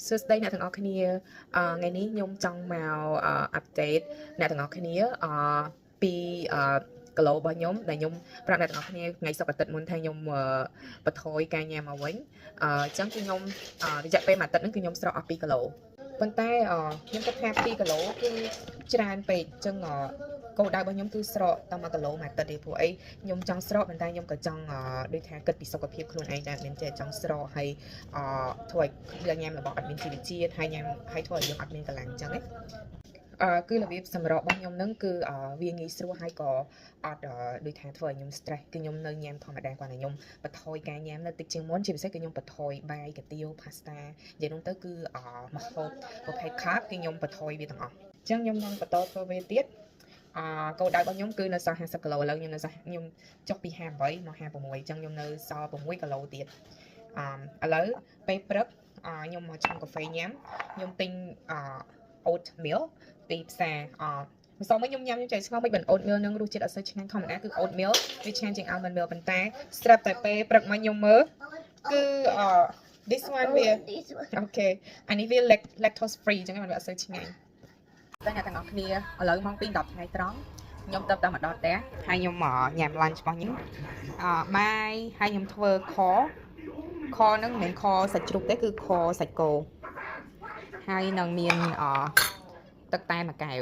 សួស្តីអ្នកទាំងអស់គ្នាថ្ងៃនេះខ្ញុំចង់មកអាប់ដេតអ្នកទាំងអស់គ្នាពីគីឡូរបស់ខ្ញុំដែលខ្ញុំប្រាប់អ្នកទាំងអស់គ្នាថ្ងៃសុក្រអាទិត្យមុនថាខ្ញុំបន្ថយការញ៉ាំមកវិញអញ្ចឹងគឺខ្ញុំរយៈពេលមួយអាទិត្យហ្នឹងគឺខ្ញុំស្រកអស់2គីឡូប៉ុន្តែខ្ញុំគិតថា2គីឡូគឺច្រើនពេកអញ្ចឹងគោលដៅរបស់ខ្ញុំគឺស្រកតែ1គីឡូមួយអាទិត្យទេព្រោះអីខ្ញុំចង់ស្រកប៉ុន្តែខ្ញុំក៏ចង់ដូចថាគិតពីសុខភាពខ្លួនឯងដែរមិនចេះចង់ស្រកហើយធ្វើឲ្យញ៉ាំរបស់អត់មានជីវជាតិហើយញ៉ាំហើយធ្វើឲ្យយើងអត់មានកម្លាំងអញ្ចឹងណាគឺរបៀបសម្រករបស់ខ្ញុំហ្នឹងគឺវាងាយស្រួលហើយក៏អត់ដូចថាធ្វើឲ្យខ្ញុំ stress គឺខ្ញុំនៅញ៉ាំធម្មតាគាត់តែខ្ញុំបន្ថយការញ៉ាំនៅតិចជាងមុនជាពិសេសគឺខ្ញុំបន្ថយបាយកាទៀវ pasta និយាយនោះទៅគឺម្ហូបប្រភេទ carb គឺខ្ញុំបន្ថយវាទាំងអស់អញ្ចឹងខ្ញុំនឹងបន្តធ្វើវាទៀតគោលដៅរបស់ខ្ញុំគឺនៅសល់50គីឡូឥឡូវខ្ញុំចុះពី58មក56អញ្ចឹងខ្ញុំនៅសល់6គីឡូទៀតឥឡូវពេលព្រឹកខ្ញុំមកឆុងកាហ្វេញ៉ាំខ្ញុំទិញoatmeal ពីផ្សារម្សិលមិញខ្ញុំញ៉ាំខ្ញុំចៃឆ្ងល់មិនបាន oatmeal នឹងរសជាតិអត់សូវឆ្ងាញ់ធម្មតាគឺ oatmeal វាឆ្ងាញ់ជាង almond milk ប៉ុន្តែស្រាប់តែពេលព្រឹកមកខ្ញុំមើលគឺthis one វាអូខេអានេះវា lactose free អញ្ចឹងវាអត់សូវឆ្ងាញ់តែអ្នកទាំងអស់គ្នាឥឡូវម៉ោង2:10ថ្ងៃត្រង់ខ្ញុំទៅមកដល់ផ្ទះហើយខ្ញុំញ៉ាំ lunch របស់ខ្ញុំបាយហើយខ្ញុំធ្វើខហ្នឹងមិនមែនខសាច់ជ្រូកទេគឺខសាច់គោហើយនឹងមានទឹកតែមួយកែវ